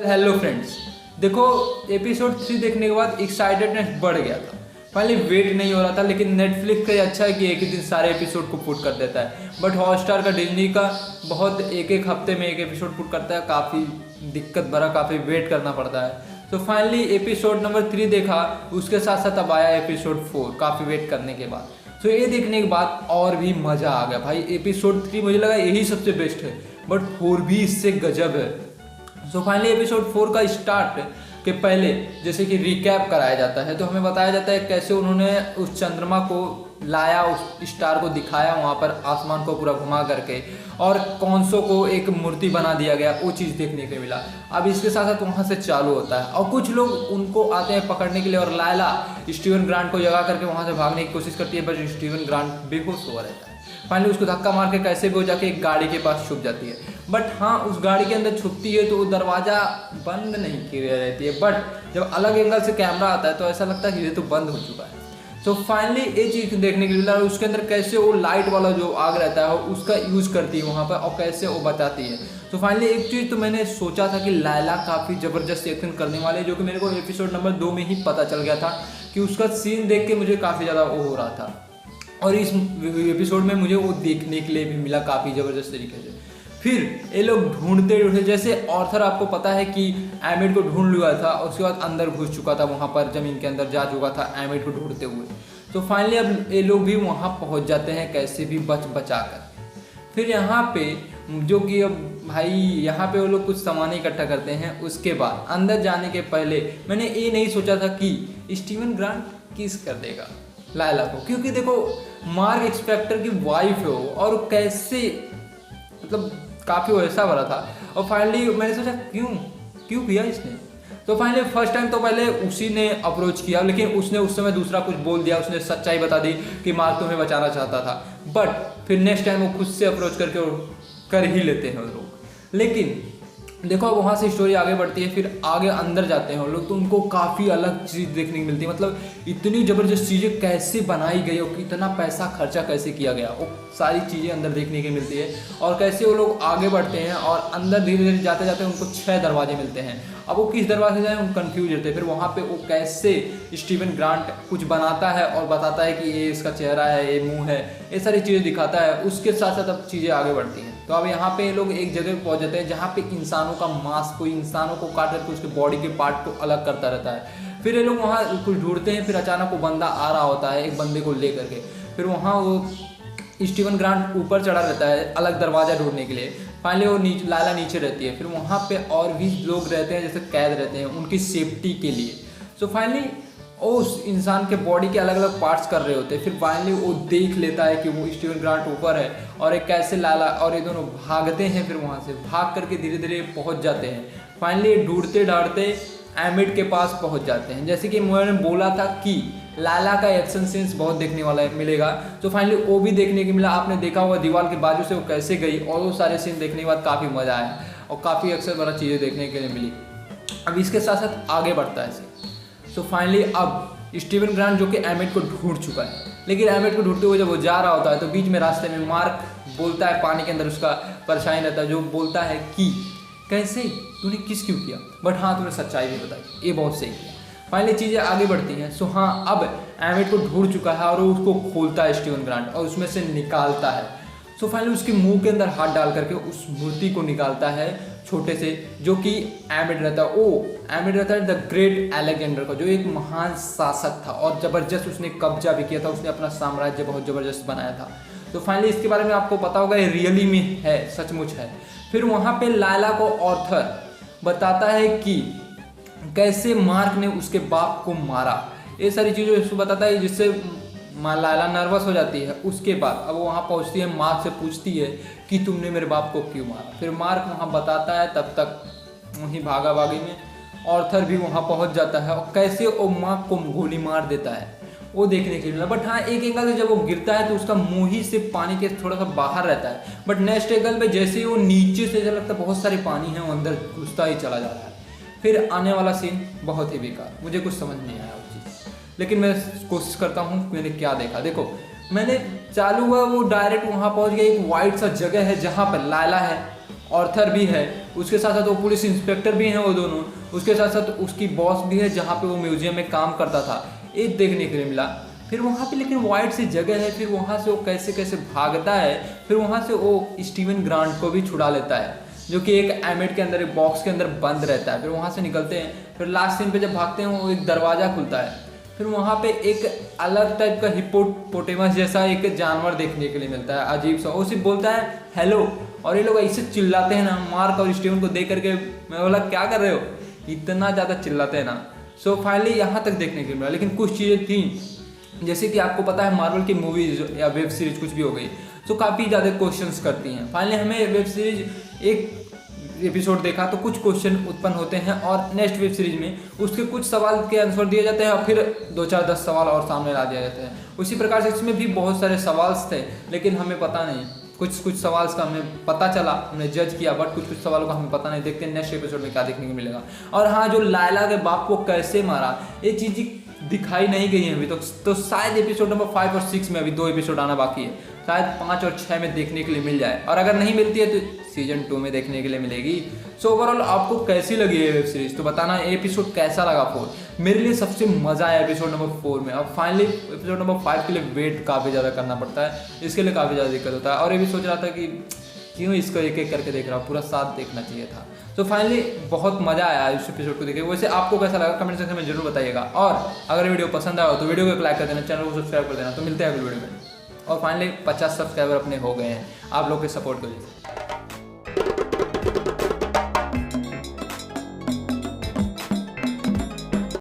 Hello friends, देखो episode 3 देखने के बाद एक्साइटेडनेस बढ़ गया था। पहले वेट नहीं हो रहा था, लेकिन नेटफ्लिक्स का ये अच्छा है कि एक ही दिन सारे एपिसोड को पुट कर देता है। बट हॉटस्टार का, डिज्नी का बहुत एक हफ्ते में एक एपिसोड पुट करता है, काफ़ी दिक्कत भरा, काफ़ी वेट करना पड़ता है। तो फाइनली एपिसोड नंबर 3 देखा, उसके साथ साथ अब आया एपिसोड 4 काफ़ी वेट करने के बाद। तो ये देखने के बाद और भी मज़ा आ गया भाई। एपिसोड 3 मुझे लगा यही सबसे बेस्ट है, बट 4 भी इससे गजब है। सो फाइनली एपिसोड 4 का स्टार्ट के पहले जैसे कि रिकैप कराया जाता है, तो हमें बताया जाता है कैसे उन्होंने उस चंद्रमा को लाया, उस स्टार को दिखाया वहाँ पर आसमान को पूरा घुमा करके, और कौनसो को एक मूर्ति बना दिया गया, वो चीज़ देखने को मिला। अब इसके साथ साथ वहाँ से चालू होता है और कुछ लोग उनको आते हैं पकड़ने के लिए, और लायला स्टीवन ग्रांट को जगा करके वहाँ से भागने की कोशिश करती है, बट स्टीवन ग्रांट बेहोश हुआ रहता है। फाइनली उसको धक्का मार के कैसे भी हो जाके एक गाड़ी के पास छुप जाती है। बट हाँ, उस गाड़ी के अंदर छुपती है तो वो दरवाज़ा बंद नहीं किया रहती है, बट जब अलग एंगल से कैमरा आता है तो ऐसा लगता है कि ये तो बंद हो चुका है। तो फाइनली ये चीज़ देखने के लिए मिला, उसके अंदर कैसे वो लाइट वाला जो आग रहता है उसका यूज़ करती है वहाँ पर, और कैसे वो बताती है। तो फाइनली एक चीज़ तो मैंने सोचा था कि लायला काफ़ी ज़बरदस्त एक्टिंग करने वाले हैं, जो कि मेरे को एपिसोड नंबर 2 में ही पता चल गया था कि उसका सीन देख के मुझे काफ़ी ज़्यादा वो हो रहा था, और इस एपिसोड में मुझे वो देखने के लिए भी मिला काफ़ी ज़बरदस्त तरीके से। फिर ये लोग ढूंढते ढूंढते, जैसे ऑर्थर आपको पता है कि एमिड को ढूंढ लिया था, और उसके बाद अंदर घुस चुका था, वहाँ पर ज़मीन के अंदर जा चुका था एमिड को ढूंढते हुए। तो फाइनली अब ये लोग भी वहाँ पहुँच जाते हैं कैसे भी बचा कर। फिर यहाँ पे जो कि अब भाई यहाँ पे वो लोग कुछ सामान इकट्ठा करते हैं। उसके बाद अंदर जाने के पहले मैंने ये नहीं सोचा था कि स्टीवन ग्रांट किस कर देगा लायला को, क्योंकि देखो मार्क एक्सपेक्टर की वाइफ है वो, और कैसे मतलब काफ़ी वैसा भरा था। और फाइनली मैंने सोचा क्यों किया इसने। तो फाइनली फर्स्ट टाइम तो पहले उसी ने अप्रोच किया, लेकिन उसने उस समय दूसरा कुछ बोल दिया, उसने सच्चाई बता दी कि मार्क तुम्हें बचाना चाहता था। बट फिर नेक्स्ट टाइम वो खुद से अप्रोच करके कर ही लेते हैं लोग। लेकिन देखो वहाँ से स्टोरी आगे बढ़ती है, फिर आगे अंदर जाते हैं लोग, तो उनको काफ़ी अलग चीज़ देखने को मिलती है। मतलब इतनी ज़बरदस्त चीज़ें कैसे बनाई गई और कितना पैसा खर्चा कैसे किया गया, वो सारी चीज़ें अंदर देखने की मिलती है। और कैसे वो लोग आगे बढ़ते हैं और अंदर धीरे धीरे जाते जाते उनको 6 दरवाजे मिलते हैं। अब वो किस दरवाजे जाए उनको कन्फ्यूज रहते हैं। फिर वहाँ पर वो कैसे स्टीवन ग्रांट कुछ बनाता है और बताता है कि ये इसका चेहरा है, ये मुँह है, ये सारी चीज़ें दिखाता है। उसके साथ साथ अब चीज़ें आगे बढ़ती हैं। तो अब यहाँ पे लोग एक जगह पहुँच जाते हैं जहाँ पे इंसानों का मांस, कोई इंसानों को काट करके उसके बॉडी के पार्ट को अलग करता रहता है। फिर ये लोग वहाँ कुछ ढूंढते हैं, फिर अचानक वो बंदा आ रहा होता है एक बंदे को लेकर के। फिर वहाँ वो स्टीवन ग्रांट ऊपर चढ़ा रहता है अलग दरवाज़ा ढूंढने के लिए। फाइनली वो लायला नीचे रहती है। फिर वहाँ पर और भी लोग रहते हैं, जैसे कैद रहते हैं उनकी सेफ्टी के लिए। सो फाइनली उस इंसान के बॉडी के अलग अलग पार्ट्स कर रहे होते हैं। फिर फाइनली वो देख लेता है कि वो स्टीवन ग्रांट ऊपर है, और एक कैसे लाला और ये दोनों भागते हैं। फिर वहाँ से भाग करके धीरे धीरे पहुँच जाते हैं। फाइनली ढूंढते ढांढते एमिड के पास पहुँच जाते हैं। जैसे कि मैंने बोला था कि लाला का एक्शन सीन्स बहुत देखने वाला मिलेगा, तो फाइनली वो भी देखने को मिला। आपने देखा होगा दीवार के बाजू से वो कैसे गई, और वो सारे सीन देखने के बाद काफ़ी मज़ा आया और काफ़ी अक्सर बड़ा चीज़ें देखने के लिए मिली। अब इसके साथ साथ आगे बढ़ता है। तो फाइनली अब स्टीवन ग्रांट जो कि एमिड को ढूंढ चुका है, लेकिन एमिड को ढूंढते हुए जब वो जा रहा होता है तो बीच में रास्ते में मार्क बोलता है, पानी के अंदर उसका परेशानी रहता है, जो बोलता है कि कैसे तूने किस क्यों किया, बट हाँ तूने सच्चाई भी बताई, ये बहुत सही किया। फाइनली चीज़ें आगे बढ़ती हैं। सो हाँ, अब एमिड को ढूंढ चुका है और वो उसको खोलता है स्टीवन ग्रांट, और उसमें से निकालता है। सो फाइनली उसके मुंह के अंदर हाथ डाल करके उस मूर्ति को निकालता है छोटे से, जो कि एमिड रहता है। वो एमिड रहता है द ग्रेट अलेक्जेंडर का, जो एक महान शासक था और ज़बरदस्त उसने कब्जा भी किया था, उसने अपना साम्राज्य बहुत ज़बरदस्त बनाया था। तो फाइनली इसके बारे में आपको पता होगा, ये रियली में है, सचमुच है। फिर वहाँ पे लायला को ऑर्थर बताता है कि कैसे मार्क ने उसके बाप को मारा, ये सारी चीज़ें उसको बताता है, जिससे लायला नर्वस हो जाती है। उसके बाद अब वो वहाँ पहुँचती है, मार्क से पूछती है कि तुमने मेरे बाप को क्यों मारा। फिर मार्क वहाँ बताता है, तब तक वहीं भागा भागी में ऑर्थर भी वहाँ पहुँच जाता है, और कैसे वो मार्क को गोली मार देता है वो देखने के लिए मिला। बट हाँ, एक एंगल से जब वो गिरता है तो उसका मुँह ही से पानी के थोड़ा सा बाहर रहता है, बट नेक्स्ट एंगल में जैसे ही वो नीचे से जब लगता है बहुत सारी पानी है, वो अंदर घुसता ही चला जा रहा है। फिर आने वाला सीन बहुत ही बेकार, मुझे कुछ समझ नहीं आया वो चीज़, लेकिन मैं कोशिश करता हूँ मैंने क्या देखा। देखो मैंने चालू हुआ, वो डायरेक्ट वहाँ पहुँच गया, एक वाइट सा जगह है जहाँ पर लायला है ऑर्थर भी है, उसके साथ साथ वो पुलिस इंस्पेक्टर भी हैं वो दोनों, उसके साथ साथ उसकी बॉस भी है जहाँ पे वो म्यूजियम में काम करता था, ये देखने के लिए मिला। फिर वहाँ पे लेकिन वाइड सी जगह है, फिर वहाँ से वो कैसे कैसे भागता है, फिर वहाँ से वो स्टीवन ग्रांट को भी छुड़ा लेता है जो कि एक एमेट के अंदर, एक बॉक्स के अंदर बंद रहता है। फिर वहाँ से निकलते हैं, फिर लास्ट सीन पे जब भागते हैं वो एक दरवाज़ा खुलता है, फिर वहाँ पे एक अलग टाइप का हिप्पोपोटेमस जैसा एक जानवर देखने के लिए मिलता है, अजीब सा। वो सिर्फ बोलता है हेलो, और ये लोग ऐसे चिल्लाते हैं ना, मार्क और स्टीवन को देख करके मैं बोला क्या कर रहे हो, इतना ज़्यादा चिल्लाते हैं ना। सो फाइनली यहाँ तक देखने के लिए मिला, लेकिन कुछ चीज़ें थी जैसे कि आपको पता है मार्वल की मूवीज या वेब सीरीज कुछ भी हो गई तो काफ़ी ज़्यादा क्वेश्चंस करती हैं। फाइनली हमें वेब सीरीज एक एपिसोड देखा तो कुछ क्वेश्चन उत्पन्न होते हैं और नेक्स्ट वेब सीरीज में उसके कुछ सवाल के आंसर दिए जाते हैं और फिर 2-4-10 सवाल और सामने ला दिया जाता है। उसी प्रकार से इसमें भी बहुत सारे सवाल थे लेकिन हमें पता नहीं, कुछ सवाल का हमें पता चला, हमने जज किया, बट कुछ सवालों का हमें पता नहीं। देखते हैं नेक्स्ट एपिसोड में क्या देखने को मिलेगा। और हाँ, जो लायला के बाप को कैसे मारा ये चीज़ दिखाई नहीं गई है अभी तो शायद एपिसोड नंबर 5 और 6 में, अभी 2 एपिसोड आना बाकी है, शायद 5 और 6 में देखने के लिए मिल जाए, और अगर नहीं मिलती है तो सीजन 2 में देखने के लिए मिलेगी। सो ओवरऑल आपको कैसी लगी है वेब सीरीज तो बताना, एपिसोड कैसा लगा 4। मेरे लिए सबसे मज़ा आया एपिसोड नंबर 4 में। अब फाइनली एपिसोड नंबर 5 के लिए वेट काफ़ी ज़्यादा करना पड़ता है, इसके लिए काफ़ी ज़्यादा दिक्कत होता है। और ये भी सोच रहा था कि क्यों इसको एक एक करके देख रहा हूँ, पूरा साथ देखना चाहिए था। तो फाइनली बहुत मज़ा आया इस एपिसोड को देखे। वैसे आपको कैसा लगा कमेंट सेक्शन में जरूर बताइएगा, और अगर वीडियो पसंद आया हो तो वीडियो को एक लाइक कर देना, चैनल को सब्सक्राइब कर देना। तो मिलते हैं अगले वीडियो में। और फाइनली 50 सब्सक्राइबर अपने हो गए हैं आप लोग के सपोर्ट की वजह से।